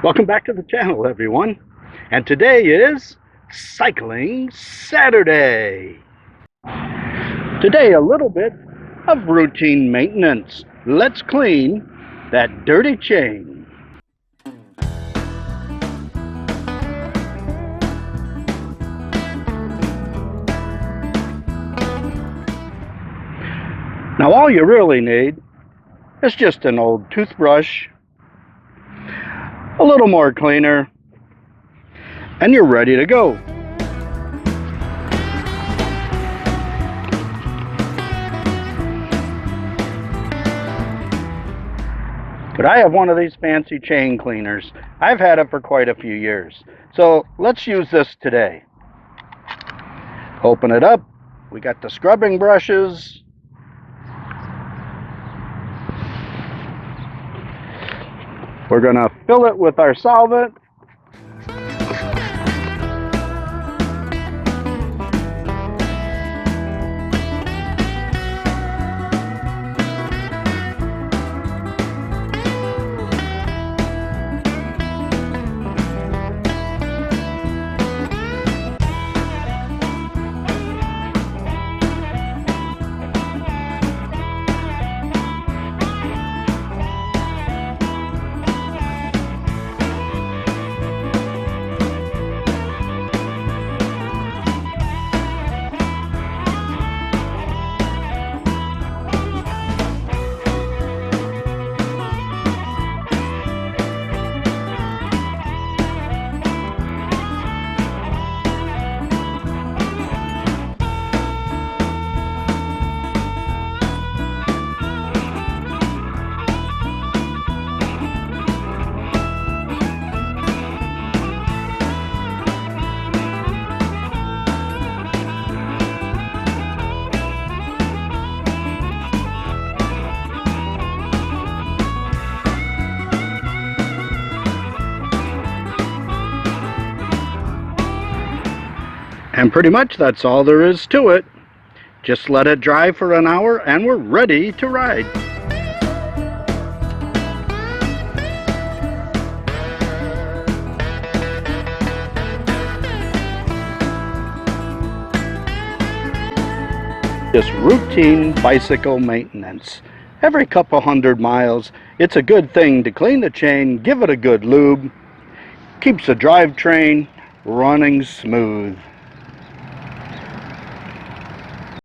Welcome back to the channel, everyone. And today is Cycling Saturday. Today, a little bit of routine maintenance. Let's clean that dirty chain. Now, all you really need is just an old toothbrush, a little more cleaner, and you're ready to go. But I have one of these fancy chain cleaners. I've had it for quite a few years. So let's use this today. Open it up. We got the scrubbing brushes. We're going to fill it with our solvent. And pretty much that's all there is to it. Just let it dry for an hour and we're ready to ride. Just routine bicycle maintenance. Every couple 100 miles, it's a good thing to clean the chain, give it a good lube, keeps the drivetrain running smooth.